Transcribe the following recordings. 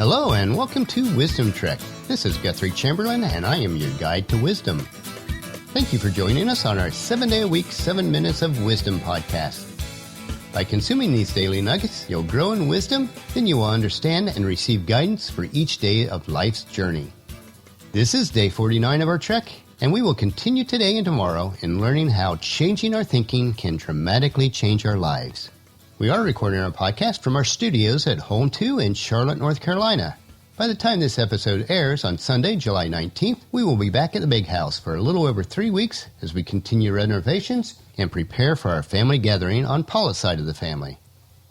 Hello and welcome to Wisdom Trek. This is Guthrie Chamberlain and I am your guide to wisdom. Thank you for joining us on our 7-day-a-week, 7 Minutes of Wisdom podcast. By consuming these daily nuggets, you'll grow in wisdom, then you will understand and receive guidance for each day of life's journey. This is day 49 of our trek, and we will continue today and tomorrow in learning how changing our thinking can dramatically change our lives. We are recording our podcast from our studios at Home 2 in Charlotte, North Carolina. By the time this episode airs on Sunday, July 19th, we will be back at the Big House for a little over 3 weeks as we continue renovations and prepare for our family gathering on Paula's side of the family.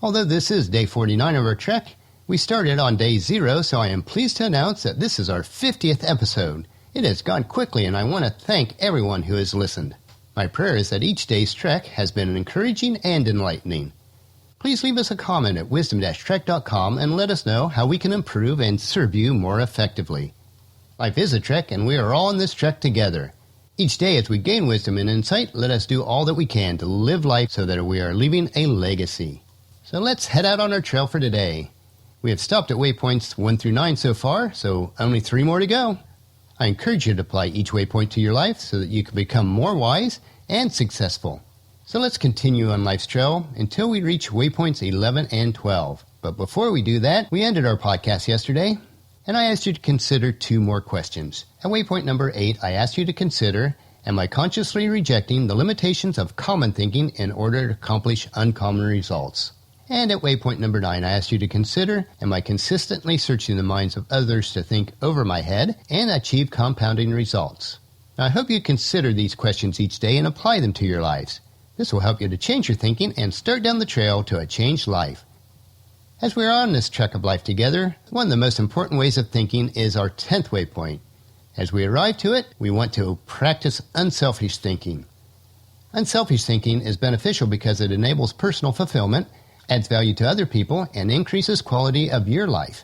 Although this is day 49 of our trek, we started on day 0, so I am pleased to announce that this is our 50th episode. It has gone quickly, and I want to thank everyone who has listened. My prayer is that each day's trek has been encouraging and enlightening. Please leave us a comment at wisdom-trek.com and let us know how we can improve and serve you more effectively. Life is a trek, and we are all in this trek together. Each day as we gain wisdom and insight, let us do all that we can to live life so that we are leaving a legacy. So let's head out on our trail for today. We have stopped at waypoints 1 through 9 so far, so only 3 more to go. I encourage you to apply each waypoint to your life so that you can become more wise and successful. So let's continue on life's trail until we reach waypoints 11 and 12. But before we do that, we ended our podcast yesterday, and I asked you to consider 2 more questions. At waypoint number 8, I asked you to consider, am I consciously rejecting the limitations of common thinking in order to accomplish uncommon results? And at waypoint number 9, I asked you to consider, am I consistently searching the minds of others to think over my head and achieve compounding results? Now, I hope you consider these questions each day and apply them to your lives. This will help you to change your thinking and start down the trail to a changed life. As we are on this trek of life together, one of the most important ways of thinking is our 10th waypoint. As we arrive to it, we want to practice unselfish thinking. Unselfish thinking is beneficial because it enables personal fulfillment, adds value to other people, and increases quality of your life.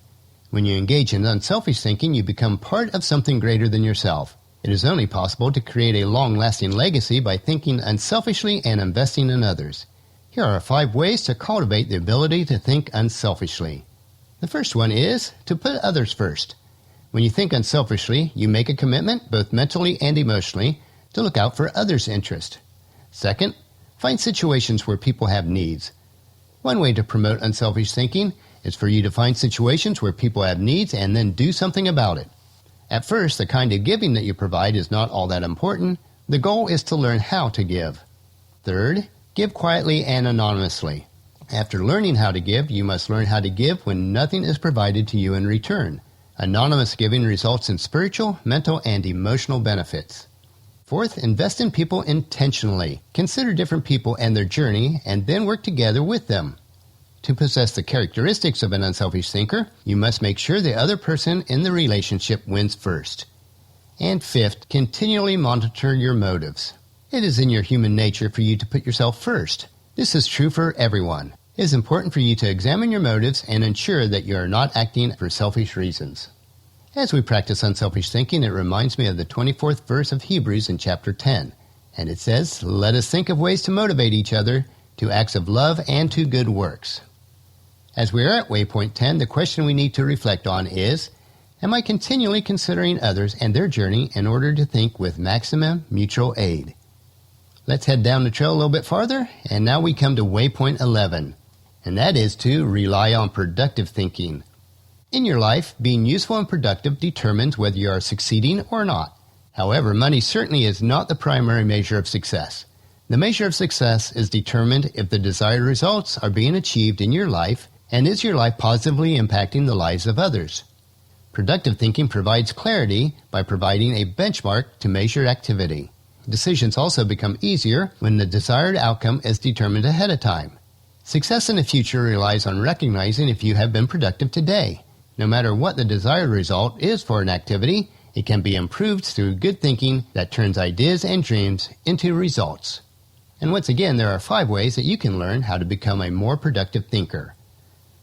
When you engage in unselfish thinking, you become part of something greater than yourself. It is only possible to create a long-lasting legacy by thinking unselfishly and investing in others. Here are 5 ways to cultivate the ability to think unselfishly. The first one is to put others first. When you think unselfishly, you make a commitment, both mentally and emotionally, to look out for others' interest. Second, find situations where people have needs. One way to promote unselfish thinking is for you to find situations where people have needs and then do something about it. At first, the kind of giving that you provide is not all that important. The goal is to learn how to give. Third, give quietly and anonymously. After learning how to give, you must learn how to give when nothing is provided to you in return. Anonymous giving results in spiritual, mental, and emotional benefits. Fourth, invest in people intentionally. Consider different people and their journey, and then work together with them. To possess the characteristics of an unselfish thinker, you must make sure the other person in the relationship wins first. And fifth, continually monitor your motives. It is in your human nature for you to put yourself first. This is true for everyone. It is important for you to examine your motives and ensure that you are not acting for selfish reasons. As we practice unselfish thinking, it reminds me of the 24th verse of Hebrews in chapter 10. And it says, "Let us think of ways to motivate each other to acts of love and to good works." As we are at waypoint 10, the question we need to reflect on is, am I continually considering others and their journey in order to think with maximum mutual aid? Let's head down the trail a little bit farther, and now we come to waypoint 11, and that is to rely on productive thinking. In your life, being useful and productive determines whether you are succeeding or not. However, money certainly is not the primary measure of success. The measure of success is determined if the desired results are being achieved in your life, and is your life positively impacting the lives of others? Productive thinking provides clarity by providing a benchmark to measure activity. Decisions also become easier when the desired outcome is determined ahead of time. Success in the future relies on recognizing if you have been productive today. No matter what the desired result is for an activity, it can be improved through good thinking that turns ideas and dreams into results. And once again, there are 5 ways that you can learn how to become a more productive thinker.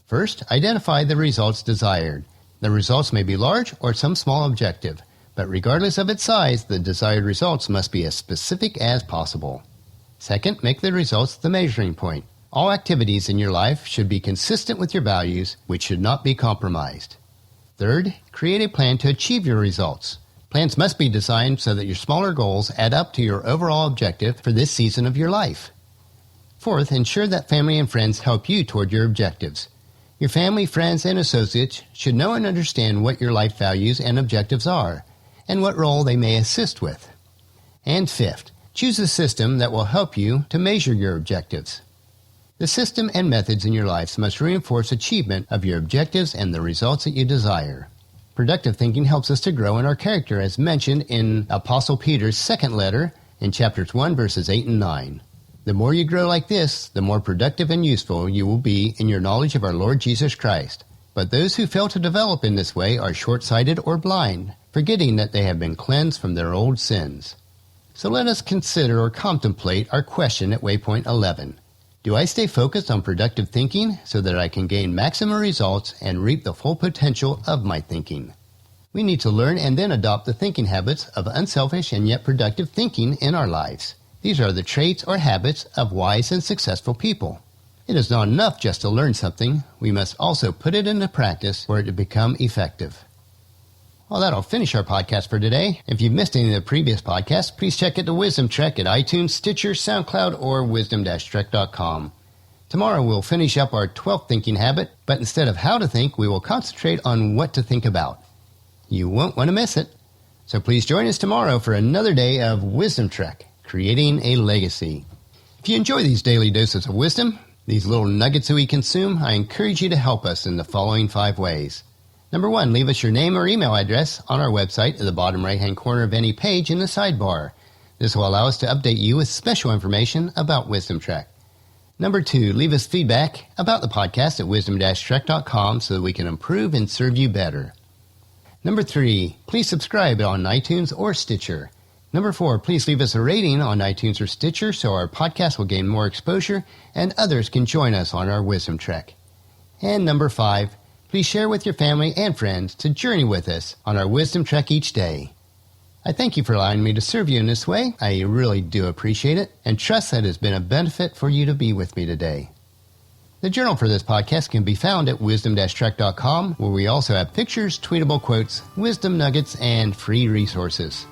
First, identify the results desired. The results may be large or some small objective, but regardless of its size, the desired results must be as specific as possible. Second, make the results the measuring point. All activities in your life should be consistent with your values, which should not be compromised. Third, create a plan to achieve your results. Plans must be designed so that your smaller goals add up to your overall objective for this season of your life. Fourth, ensure that family and friends help you toward your objectives. Your family, friends, and associates should know and understand what your life values and objectives are, and what role they may assist with. And fifth, choose a system that will help you to measure your objectives. The system and methods in your lives must reinforce achievement of your objectives and the results that you desire. Productive thinking helps us to grow in our character, as mentioned in Apostle Peter's second letter in chapters 1, verses 8 and 9. The more you grow like this, the more productive and useful you will be in your knowledge of our Lord Jesus Christ. But those who fail to develop in this way are short-sighted or blind, forgetting that they have been cleansed from their old sins. So let us consider or contemplate our question at waypoint 11. Do I stay focused on productive thinking so that I can gain maximum results and reap the full potential of my thinking? We need to learn and then adopt the thinking habits of unselfish and yet productive thinking in our lives. These are the traits or habits of wise and successful people. It is not enough just to learn something. We must also put it into practice for it to become effective. Well, that'll finish our podcast for today. If you've missed any of the previous podcasts, please check out the Wisdom Trek at iTunes, Stitcher, SoundCloud, or wisdom-trek.com. Tomorrow we'll finish up our 12th thinking habit, but instead of how to think, we will concentrate on what to think about. You won't want to miss it. So please join us tomorrow for another day of Wisdom Trek, creating a legacy. If you enjoy these daily doses of wisdom, these little nuggets that we consume, I encourage you to help us in the following 5 ways. Number 1, leave us your name or email address on our website at the bottom right-hand corner of any page in the sidebar. This will allow us to update you with special information about Wisdom Trek. Number 2, leave us feedback about the podcast at wisdom-trek.com so that we can improve and serve you better. Number 3, please subscribe on iTunes or Stitcher. Number 4, please leave us a rating on iTunes or Stitcher so our podcast will gain more exposure and others can join us on our Wisdom Trek. And number 5, please share with your family and friends to journey with us on our Wisdom Trek each day. I thank you for allowing me to serve you in this way. I really do appreciate it and trust that it has been a benefit for you to be with me today. The journal for this podcast can be found at wisdom-trek.com, where we also have pictures, tweetable quotes, wisdom nuggets, and free resources.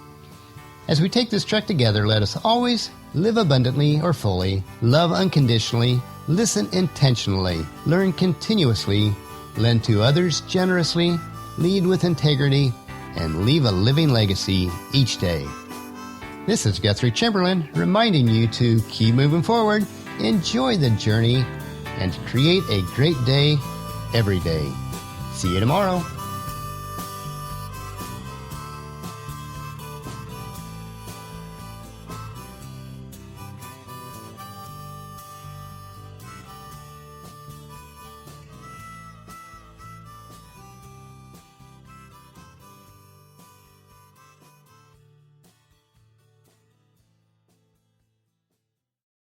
As we take this trek together, let us always live abundantly or fully, love unconditionally, listen intentionally, learn continuously, lend to others generously, lead with integrity, and leave a living legacy each day. This is Guthrie Chamberlain reminding you to keep moving forward, enjoy the journey, and create a great day every day. See you tomorrow.